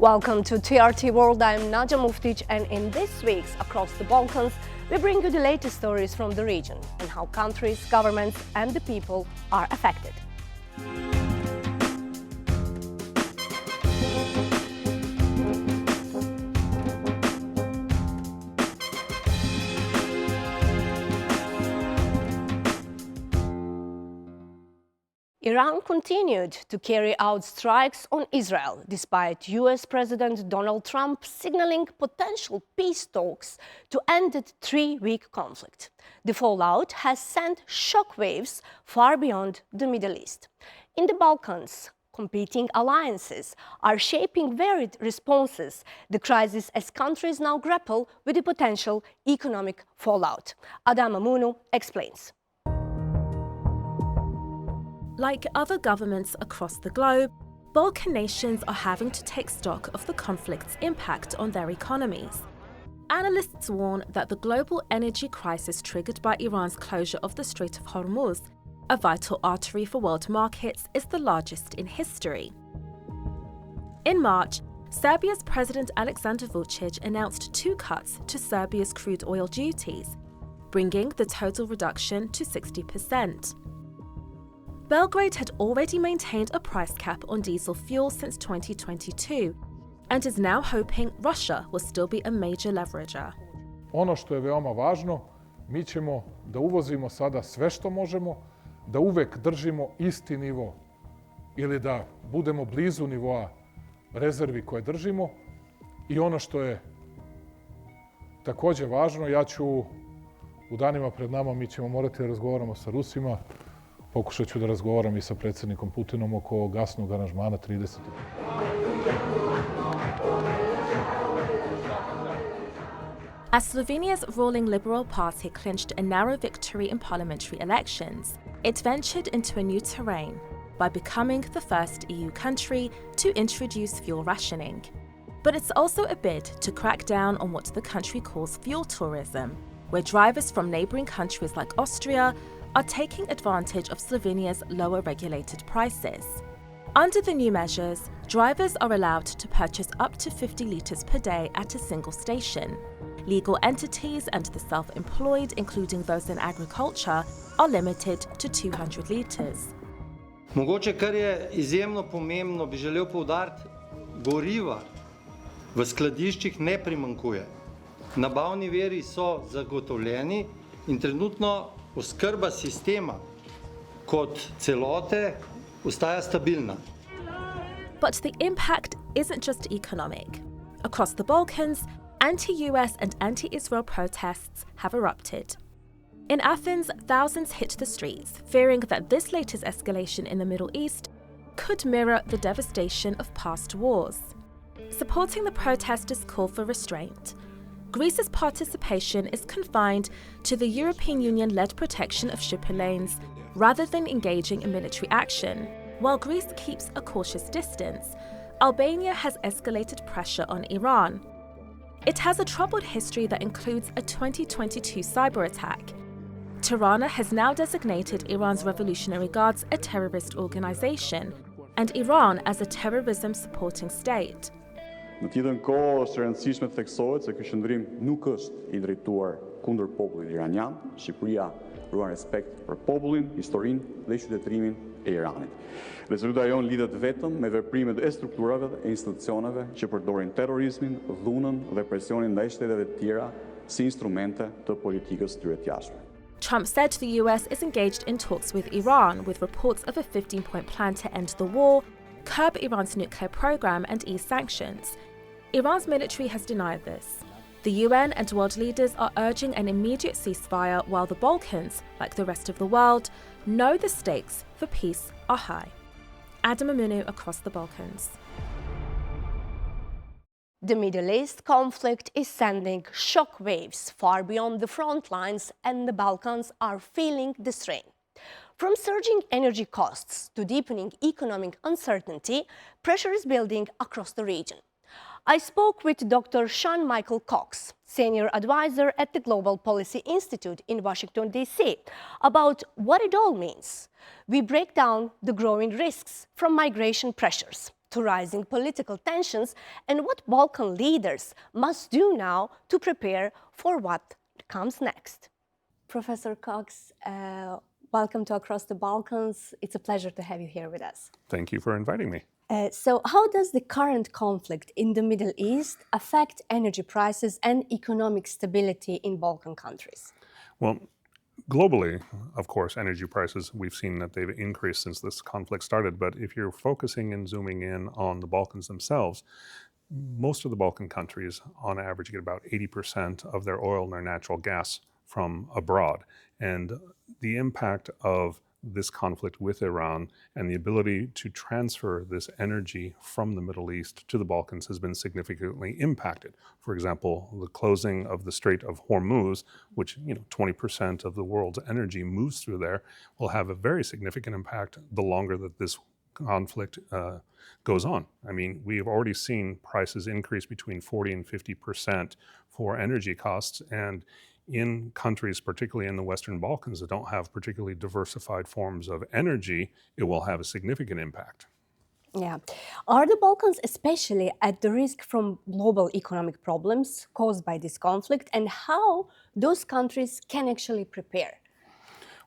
Welcome to TRT World. I'm Nadja Muftic, and in this week's Across the Balkans, we bring you the latest stories from the region and how countries, governments and the people are affected. Iran continued to carry out strikes on Israel, despite US President Donald Trump signaling potential peace talks to end the three-week conflict. The fallout has sent shockwaves far beyond the Middle East. In the Balkans, competing alliances are shaping varied responses to the crisis as countries now grapple with the potential economic fallout. Nadja Muftic explains. Like other governments across the globe, Balkan nations are having to take stock of the conflict's impact on their economies. Analysts warn that the global energy crisis triggered by Iran's closure of the Strait of Hormuz, a vital artery for world markets, is the largest in history. In March, Serbia's President Aleksandar Vučić announced 2 cuts to Serbia's crude oil duties, bringing the total reduction to 60%. Belgrade had already maintained a price cap on diesel fuel since 2022 and is now hoping Russia will still be a major leverager. Ono što je veoma važno, mi ćemo da uvozimo sada sve što možemo, da uvek držimo isti nivo ili da budemo blizu nivoa rezervi koje držimo. I ono što je takođe važno, u danima pred nama mi ćemo morati da razgovaramo sa Rusima. Pokušat ću da razgovaram i sa predsjednikom Putinom oko gasnog aranžmana 30. As Slovenia's ruling Liberal Party clinched a narrow victory in parliamentary elections, it ventured into a new terrain by becoming the first EU country to introduce fuel rationing. But it's also a bid to crack down on what the country calls fuel tourism, where drivers from neighbouring countries like Austria are taking advantage of Slovenia's lower regulated prices. Under the new measures, drivers are allowed to purchase up to 50 litres per day at a single station. Legal entities and the self-employed, including those in agriculture, are limited to 200 litres. Mogoče, kar je izjemno pomembno, bi želel poudariti, goriva v skladiščih ne primanjkuje. Nabavni viri so zagotovljeni in trenutno oskrba sistema kot celote ostaja stabilna. But the impact isn't just economic. Across the Balkans, anti-US and anti-Israel protests have erupted. In Athens, thousands hit the streets, fearing that this latest escalation in the Middle East could mirror the devastation of past wars. Supporting the protesters' call for restraint, Greece's participation is confined to the European Union-led protection of shipper lanes rather than engaging in military action. While Greece keeps a cautious distance, Albania has escalated pressure on Iran. It has a troubled history that includes a 2022 cyber attack. Tirana has now designated Iran's Revolutionary Guards a terrorist organization and Iran as a terrorism-supporting state. Në tjetër kohë është rëndësishme të theksohet se ky qëndrim nuk është I drejtuar kundër popullit iranian. Shqipëria ruan respekt për popullin, historinë dhe qytetrimin e Iranit. Rezoluta jonë lidhet vetëm me veprimet e strukturave e institucioneve që përdorin terrorizmin, dhunën dhe presionin ndaj shteteve të tjera si instrumente të politikës tyre të jashtme. Trump said the US is engaged in talks with Iran, with reports of a 15-point plan to end the war, curb Iran's nuclear program and ease sanctions. Iran's military has denied this. The UN and world leaders are urging an immediate ceasefire while the Balkans, like the rest of the world, know the stakes for peace are high. Nadja Muftic across the Balkans. The Middle East conflict is sending shockwaves far beyond the front lines, and the Balkans are feeling the strain. From surging energy costs to deepening economic uncertainty, pressure is building across the region. I spoke with Dr. Sean Michael Cox, Senior Advisor at the Global Policy Institute in Washington, D.C., about what it all means. We break down the growing risks from migration pressures to rising political tensions and what Balkan leaders must do now to prepare for what comes next. Professor Cox, welcome to Across the Balkans. It's a pleasure to have you here with us. Thank you for inviting me. So how does the current conflict in the Middle East affect energy prices and economic stability in Balkan countries? Well, globally, of course, energy prices, we've seen that they've increased since this conflict started. But if you're focusing and zooming in on the Balkans themselves, most of the Balkan countries, on average, get about 80% of their oil and their natural gas from abroad. And the impact of this conflict with Iran and the ability to transfer this energy from the Middle East to the Balkans has been significantly impacted. For example, the closing of the Strait of Hormuz, which 20% of the world's energy moves through there, will have a very significant impact the longer that this conflict goes on. I mean, we have already seen prices increase between 40 and 50% for energy costs, and in countries, particularly in the Western Balkans, that don't have particularly diversified forms of energy, it will have a significant impact. Yeah. Are the Balkans especially at the risk from global economic problems caused by this conflict, and how those countries can actually prepare?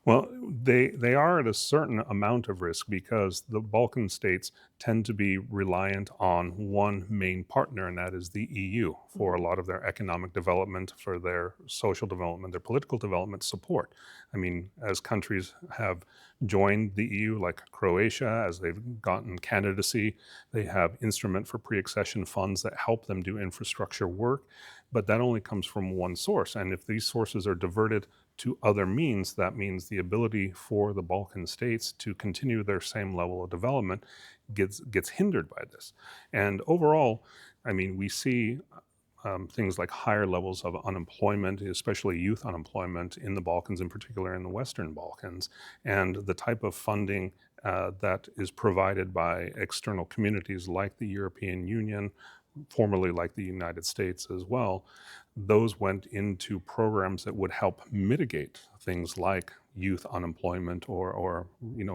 Well, they are at a certain amount of risk because the Balkan states tend to be reliant on one main partner, and that is the EU, for a lot of their economic development, for their social development, their political development support. I mean, as countries have joined the EU, like Croatia, as they've gotten candidacy, they have instrument for pre-accession funds that help them do infrastructure work, but that only comes from one source. And if these sources are diverted to other means, that means the ability for the Balkan states to continue their same level of development gets hindered by this. And overall, I mean, we see things like higher levels of unemployment, especially youth unemployment in the Balkans, in particular in the Western Balkans, and the type of funding that is provided by external communities like the European Union, formerly like the United States as well. Those went into programs that would help mitigate things like youth unemployment or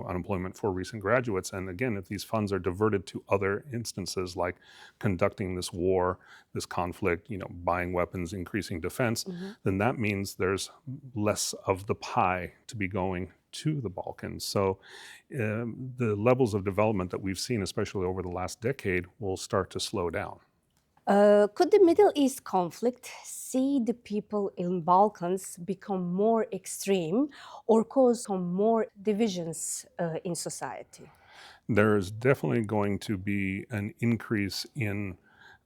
unemployment for recent graduates. And again, if these funds are diverted to other instances like conducting this war, this conflict, buying weapons, increasing defense, then that means there's less of the pie to be going to the Balkans. So the levels of development that we've seen, especially over the last decade, will start to slow down. Could the Middle East conflict see the people in Balkans become more extreme or cause some more divisions in society? There is definitely going to be an increase in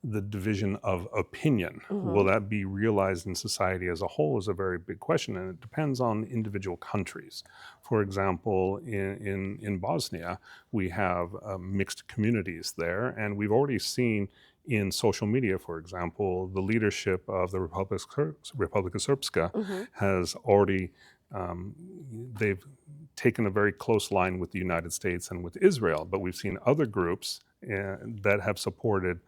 the division of opinion. Will that be realized in society as a whole is a very big question, and it depends on individual countries. For example, in Bosnia, we have mixed communities there, and we've already seen in social media, for example, the leadership of the Republika Srpska has already, they've taken a very close line with the United States and with Israel, but we've seen other groups that have supported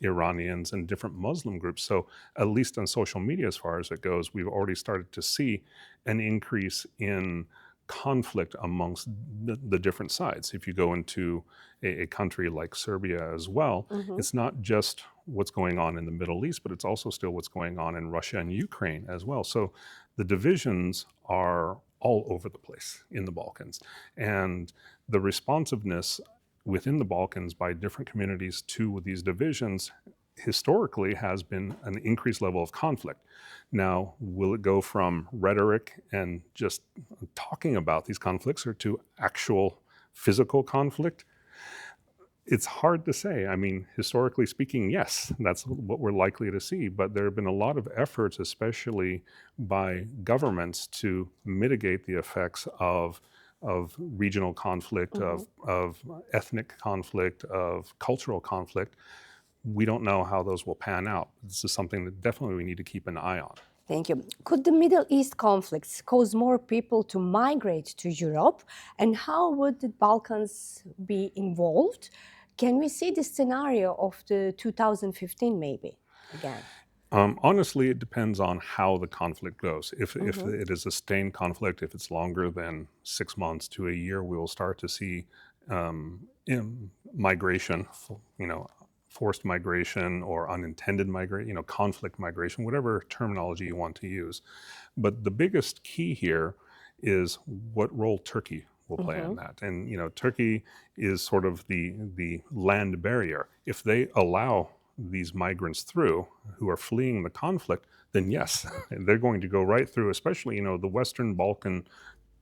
Iranians and different Muslim groups. So at least on social media, as far as it goes, we've already started to see an increase in conflict amongst the different sides. If you go into a country like Serbia as well, it's not just what's going on in the Middle East, but it's also still what's going on in Russia and Ukraine as well. So the divisions are all over the place in the Balkans. And the responsiveness within the Balkans by different communities to these divisions historically has been an increased level of conflict. Now, will it go from rhetoric and just talking about these conflicts or to actual physical conflict? It's hard to say. I mean, historically speaking, yes, that's what we're likely to see. But there have been a lot of efforts, especially by governments, to mitigate the effects of regional conflict, of ethnic conflict, of cultural conflict. We don't know how those will pan out. This is something that definitely we need to keep an eye on. Thank you. Could the Middle East conflicts cause more people to migrate to Europe? And how would the Balkans be involved? Can we see the scenario of the 2015 maybe again? Honestly, it depends on how the conflict goes. If it is a sustained conflict, if it's longer than 6 months to a year, we will start to see migration, forced migration or unintended migration, conflict migration, whatever terminology you want to use. But the biggest key here is what role Turkey will play in that. And Turkey is sort of the land barrier. If they allow these migrants through who are fleeing the conflict, then yes, they're going to go right through, especially the Western Balkan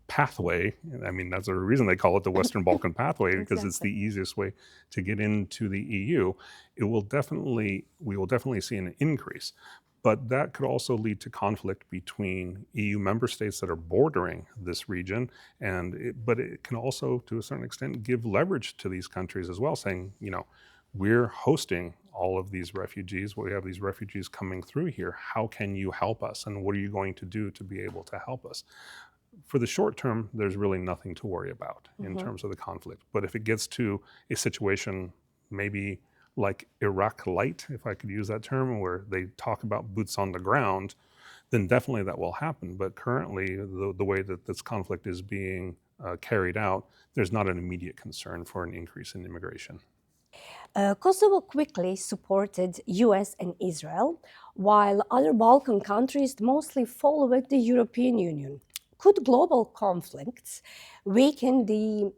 pathway. I mean, that's the reason they call it the Western Balkan pathway, because it's the easiest way to get into the EU. We will definitely see an increase. But that could also lead to conflict between EU member states that are bordering this region, but it can also, to a certain extent, give leverage to these countries as well, saying, we're hosting all of these refugees. We have these refugees coming through here. How can you help us? And what are you going to do to be able to help us? For the short term, there's really nothing to worry about in terms of the conflict. But if it gets to a situation maybe like Iraq light, if I could use that term, where they talk about boots on the ground, then definitely that will happen. But currently, the way that this conflict is being carried out, there's not an immediate concern for an increase in immigration. Kosovo quickly supported US and Israel, while other Balkan countries mostly followed the European Union. Could global conflicts weaken the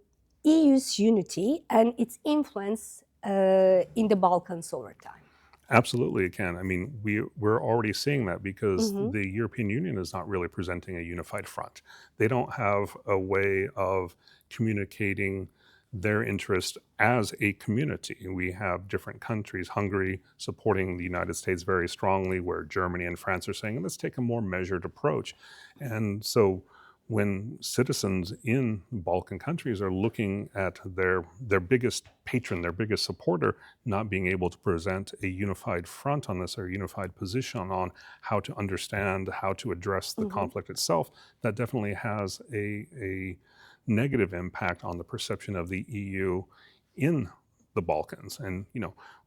EU's unity and its influence in the Balkans over time? Absolutely, it can. I mean, we're already seeing that because the European Union is not really presenting a unified front. They don't have a way of communicating their interest as a community. We have different countries, Hungary supporting the United States very strongly, where Germany and France are saying, let's take a more measured approach. And so when citizens in Balkan countries are looking at their biggest patron, their biggest supporter, not being able to present a unified front on this or a unified position on how to understand, how to address the conflict itself, that definitely has a negative impact on the perception of the EU in the Balkans. And,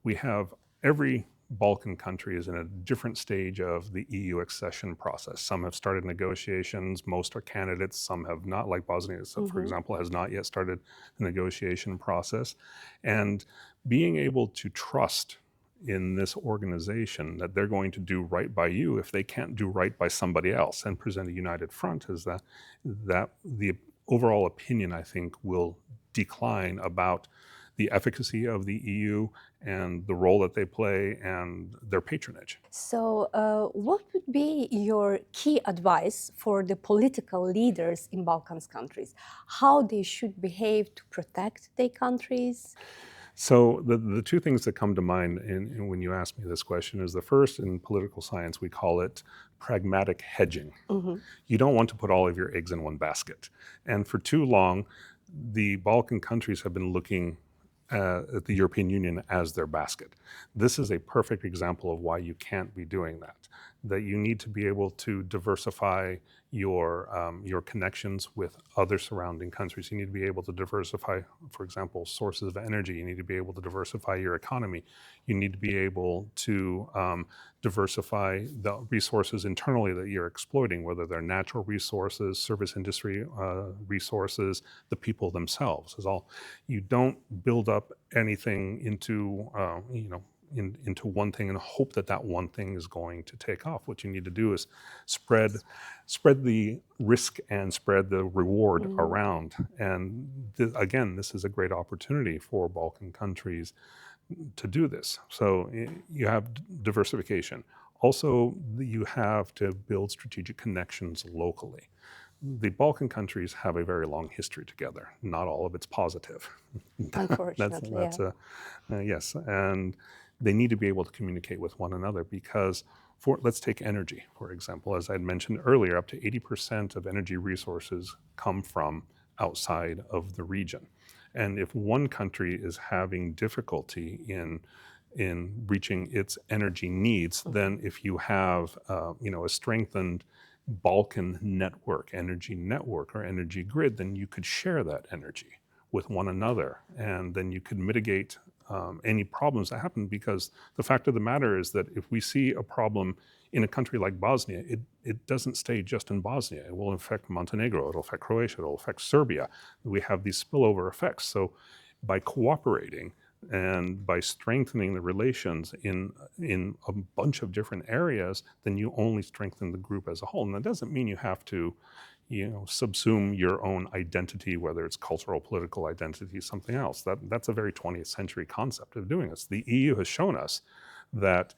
we have every Balkan country is in a different stage of the EU accession process. Some have started negotiations, most are candidates, some have not, like Bosnia, for example, has not yet started the negotiation process. And being able to trust in this organization that they're going to do right by you if they can't do right by somebody else and present a united front is that the overall opinion, I think, will decline about the efficacy of the EU and the role that they play and their patronage. So what would be your key advice for the political leaders in Balkans countries? How they should behave to protect their countries? So the two things that come to mind when you ask me this question is, the first, in political science, we call it pragmatic hedging. You don't want to put all of your eggs in one basket. And for too long, the Balkan countries have been looking at the European Union as their basket. This is a perfect example of why you can't be doing that you need to be able to diversify your connections with other surrounding countries. You need to be able to diversify, for example, sources of energy. You need to be able to diversify your economy. You need to be able to diversify the resources internally that you're exploiting, whether they're natural resources, service industry resources, the people themselves is all. You don't build up anything into, into one thing and hope that that one thing is going to take off. What you need to do is spread the risk and spread the reward around. And again, this is a great opportunity for Balkan countries to do this. So you have diversification. Also, you have to build strategic connections locally. The Balkan countries have a very long history together. Not all of it's positive. Unfortunately, yes. And they need to be able to communicate with one another because, let's take energy, for example. As I had mentioned earlier, up to 80% of energy resources come from outside of the region. And if one country is having difficulty in reaching its energy needs, then if you have a strengthened Balkan network, energy network or energy grid, then you could share that energy with one another, and then you could mitigate any problems that happen, because the fact of the matter is that if we see a problem in a country like Bosnia, it doesn't stay just in Bosnia. It will affect Montenegro, it'll affect Croatia, it'll affect Serbia. We have these spillover effects. So by cooperating and by strengthening the relations in a bunch of different areas, then you only strengthen the group as a whole. And that doesn't mean you have to, subsume your own identity, whether it's cultural, political identity, something else. That's a very 20th century concept of doing this. The EU has shown us that,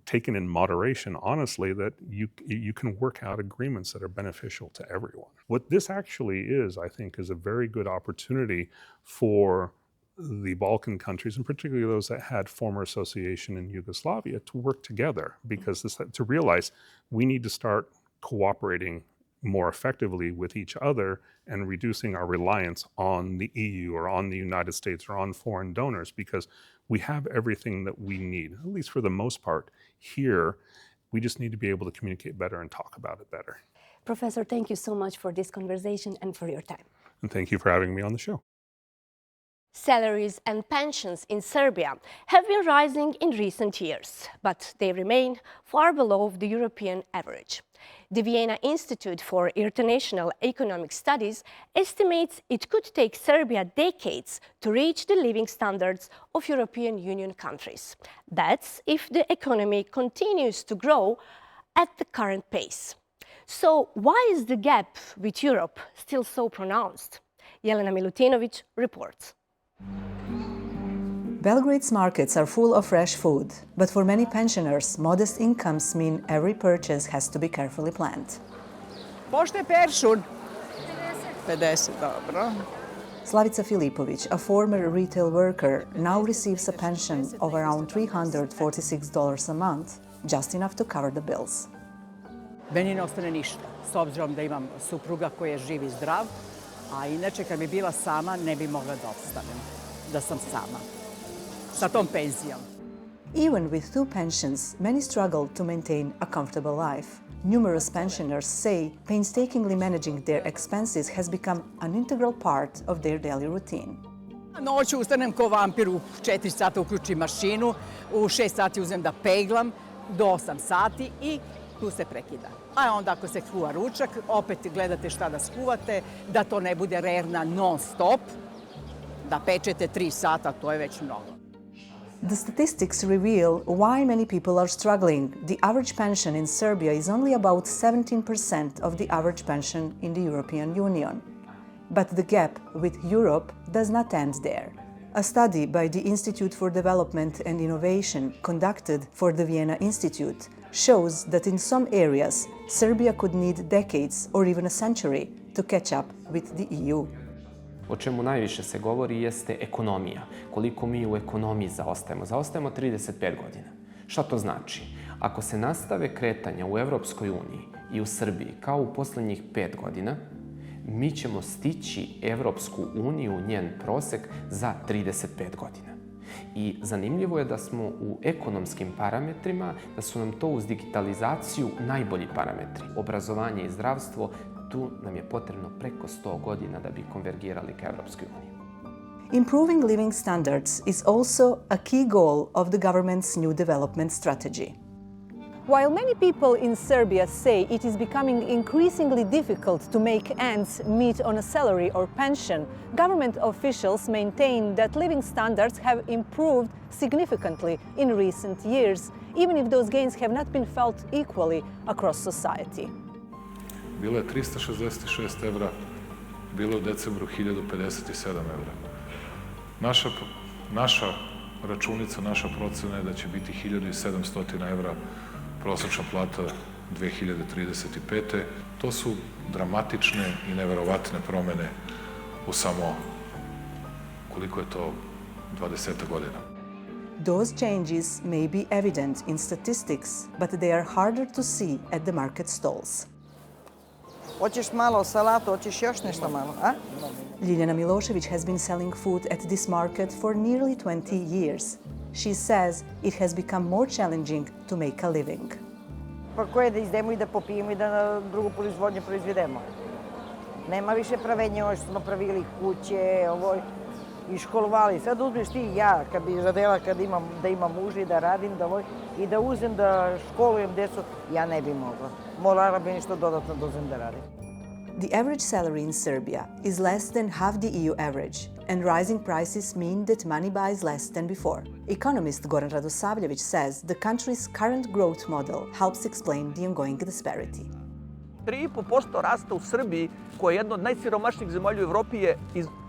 taken in moderation, honestly, that you can work out agreements that are beneficial to everyone. What this actually is, I think, is a very good opportunity for the Balkan countries, and particularly those that had former association in Yugoslavia, to work together, because to realize we need to start cooperating more effectively with each other and reducing our reliance on the EU or on the United States or on foreign donors, because we have everything that we need, at least for the most part, here. We just need to be able to communicate better and talk about it better. Professor, thank you so much for this conversation and for your time. And thank you for having me on the show. Salaries and pensions in Serbia have been rising in recent years, but they remain far below the European average. The Vienna Institute for International Economic Studies estimates it could take Serbia decades to reach the living standards of European Union countries. That's if the economy continues to grow at the current pace. So why is the gap with Europe still so pronounced? Jelena Milutinovic reports. Belgrade's markets are full of fresh food, but for many pensioners, modest incomes mean every purchase has to be carefully planned. Pošto je peršun? 50, dobro. Slavica Filipović, a former retail worker, now receives a pension of around $346 a month, just enough to cover the bills. Meni ne ostane ništa, s obzirom da imam supruga koji je živ i zdrav, a inače kad bi bila sama ne bi mogla da opstanem, da sam sama. Sa tom penzijom. Even with two pensions, many struggle to maintain a comfortable life. Numerous pensioners say painstakingly managing their expenses has become an integral part of their daily routine. Noću ustanem ko vampir, u 4 sata uključim mašinu, u 6 sati uzem da peglam, do 8 sati i tu se prekida. A onda ako se skuva ručak, opet gledate šta da skuvate, da to ne bude rerna non stop, da pečete 3 sata, to je već mnogo. The statistics reveal why many people are struggling. The average pension in Serbia is only about 17% of the average pension in the European Union. But the gap with Europe does not end there. A study by the Institute for Development and Innovation conducted for the Vienna Institute shows that in some areas, Serbia could need decades or even a century to catch up with the EU. O čemu najviše se govori jeste ekonomija. Koliko mi u ekonomiji zaostajemo. Zaostajemo 35 godina. Šta to znači? Ako se nastave kretanja u Evropskoj uniji i u Srbiji kao u posljednjih 5 godina, mi ćemo stići Evropsku uniju, njen prosek, za 35 godina. I zanimljivo je da smo u ekonomskim parametrima, da su nam to uz digitalizaciju najbolji parametri. Obrazovanje i zdravstvo, tu nam je potrebno preko 100 godina da bi konvergirali ka Evropskoj uniji. Improving living standards is also a key goal of the government's new development strategy. While many people in Serbia say it is becoming increasingly difficult to make ends meet on a salary or pension, government officials maintain that living standards have improved significantly in recent years, even if those gains have not been felt equally across society. Bilo je 366 evra, bilo je u decembru 1057 evra. Naša računica, naša procena je da će biti 1700 evra prosječna plata 2035. To su dramatične i neverovatne promene u samo, koliko je to, 20 godina. Those changes may be evident in statistics, but they are harder to see at the market stalls. Hoćeš malo salatu, hoćeš još nešto malo, a? Ljiljana Milošević has been selling food at this market for nearly 20 years. She says it has become more challenging to make a living. Pa koje da izdemo i da popijemo i da na drugu proizvodnju proizvedemo. Nema više pravenja ovo što smo pravili kuće, ovo i školovali. Sad uzmeš ti i ja, kad bi žadela da imam muža i da radim i da uzem da školujem djecu, ja ne bi mogla. Morala bi nešto dodatno da uzem da radim. The average salary in Serbia is less than half the EU average, and rising prices mean that money buys less than before. Economist Goran Radosavljević says the country's current growth model helps explain the ongoing disparity. 3,5% rasta u Srbiji, koja je jedna od najsiromašnijih zemalja u Evropi, je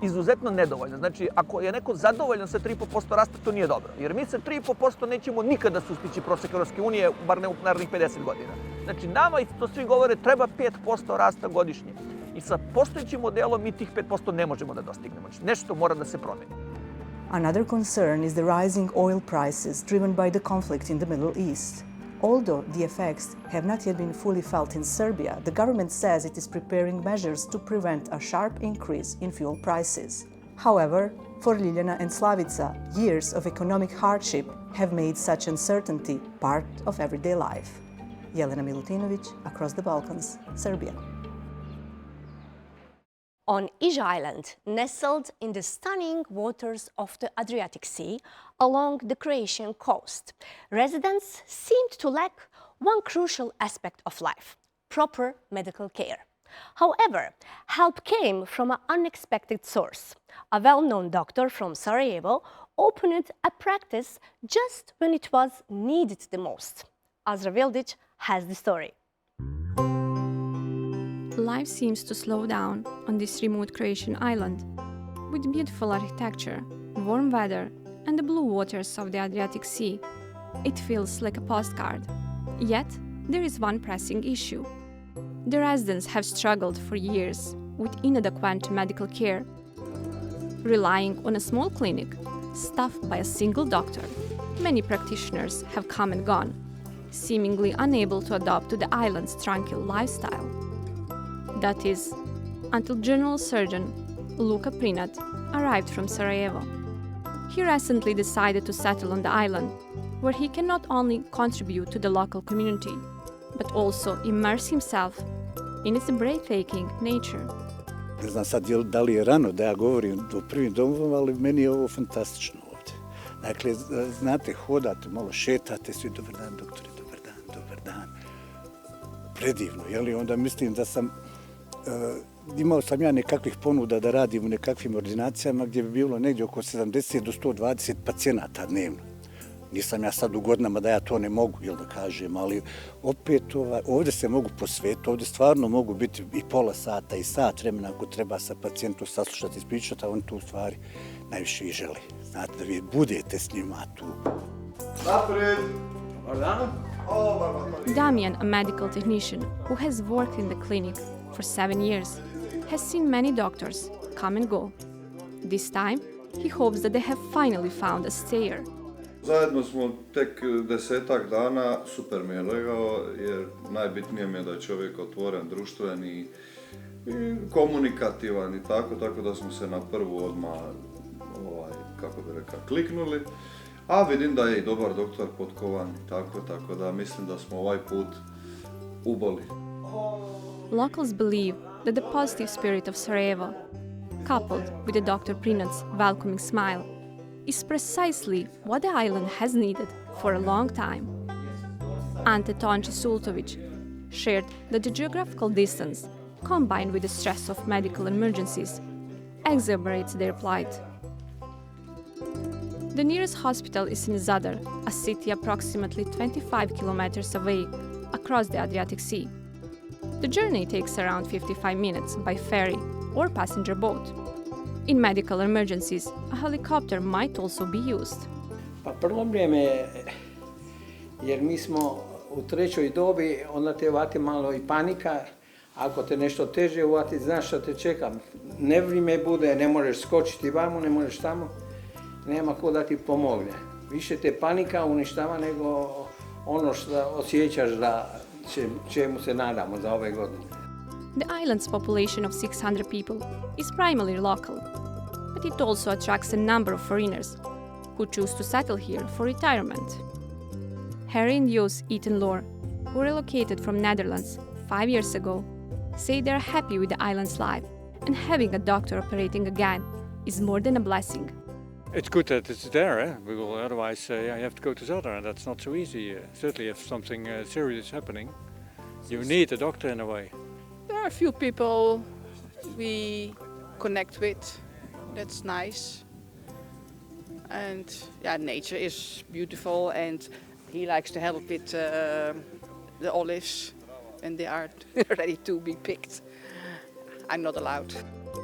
izuzetno nedovoljna. Znači, ako je neko zadovoljan sa 3,5% rasta, to nije dobro. Jer mi sa 3,5% nećemo nikada sustići prosek Evropske unije, bar ne u narednih 50 godina. Znači, nama, i to svi govore, treba 5% rasta godišnje. I sa postojećim modelom mi tih 5% ne možemo da dostignemo. Znači, nešto mora da se promeni. Another concern is the rising oil prices driven by the conflict in the Middle East. Although the effects have not yet been fully felt in Serbia, the government says it is preparing measures to prevent a sharp increase in fuel prices. However, for Ljiljana and Slavica, years of economic hardship have made such uncertainty part of everyday life. Jelena Milutinović, Across the Balkans, Serbia. On Iž Island, nestled in the stunning waters of the Adriatic Sea along the Croatian coast, residents seemed to lack one crucial aspect of life: proper medical care. However, help came from an unexpected source. A well-known doctor from Sarajevo opened a practice just when it was needed the most. Azra Vildić has the story. Life seems to slow down on this remote Croatian island. With beautiful architecture, warm weather, and the blue waters of the Adriatic Sea, it feels like a postcard. Yet, there is one pressing issue. The residents have struggled for years with inadequate medical care, relying on a small clinic staffed by a single doctor. Many practitioners have come and gone, seemingly unable to adapt to the island's tranquil lifestyle. That is, until General Surgeon Luka Prinat arrived from Sarajevo. He recently decided to settle on the island, where he can not only contribute to the local community, but also immerse himself in its breathtaking nature. Ne znam sad da li je rano da ja govorim o prvim domovima, ali meni je ovo fantastično ovdje. Dakle, znate, hodate, malo šetate, svi dobar dan, doktore, dobar dan. Predivno, jeli? Onda mislim da sam imao sam ja nekakvih ponuda da radim u nekakvim ordinacijama gdje bi bilo negdje oko 70 do 120 pacijenata dnevno. Nisam ja sad u godinama da ja to ne mogu, jel da kažem, ali opet ovdje se mogu posvetiti, ovdje stvarno mogu biti i pola sata i sat vremena ako treba sa pacijentom saslušati, ispričati, a on to u stvari najviše i želi. Znate, da vi budete s njima tu. Naprijed! Damian, a medical technician who has worked in the clinic for 7 years, has seen many doctors come and go. This time, he hopes that they have finally found a stayer. Zajedno smo tek 10-ak dana, super mi je legao, jer najbitnije mi je da je čovjek otvoren, društven i komunikativan i tako da smo se na prvu odmah, kako bi rekao, kliknuli. A vidim da je i dobar doktor, potkovan i tako da mislim da smo ovaj put uboli. Locals believe that the positive spirit of Sarajevo, coupled with the Dr. Prinat's welcoming smile, is precisely what the island has needed for a long time. Ante Tonči Sultović shared that the geographical distance, combined with the stress of medical emergencies, exacerbates their plight. The nearest hospital is in Zadar, a city approximately 25 kilometers away across the Adriatic Sea. The journey takes around 55 minutes by ferry or passenger boat. In medical emergencies, a helicopter might also be used. Pa problem je, jer mi smo u trećoj dobi, onda te uvati malo i panika. Ako te nešto teže uvati, znaš što te čeka. Nevrijeme bude, ne možeš skočiti vamo, ne možeš tamo. Nema ko da ti pomogne. Više te panika uništava nego ono što osjećaš da čemu se nadamo za ove godine. The island's population of 600 people is primarily local, but it also attracts a number of foreigners who choose to settle here for retirement. Harry and Jos Eaton-Lore, who relocated from Netherlands 5 years ago, say they are happy with the island's life, and having a doctor operating again is more than a blessing. It's good that it's there, because otherwise you have to go to Zelda, and that's not so easy. Certainly if something serious is happening, you need a doctor in a way. There are a few people we connect with, that's nice. And yeah, nature is beautiful, and he likes to help with the olives when they are ready to be picked. I'm not allowed.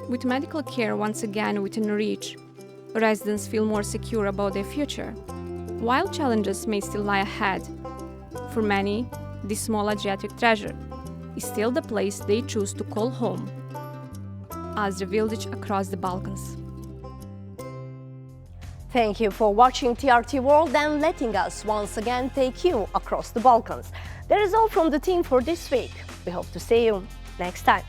With medical care once again within reach, residents feel more secure about their future. While challenges may still lie ahead, for many, this small Adriatic treasure is still the place they choose to call home, as the village across the Balkans. Thank you for watching TRT World and letting us once again take you across the Balkans. That is all from the team for this week. We hope to see you next time.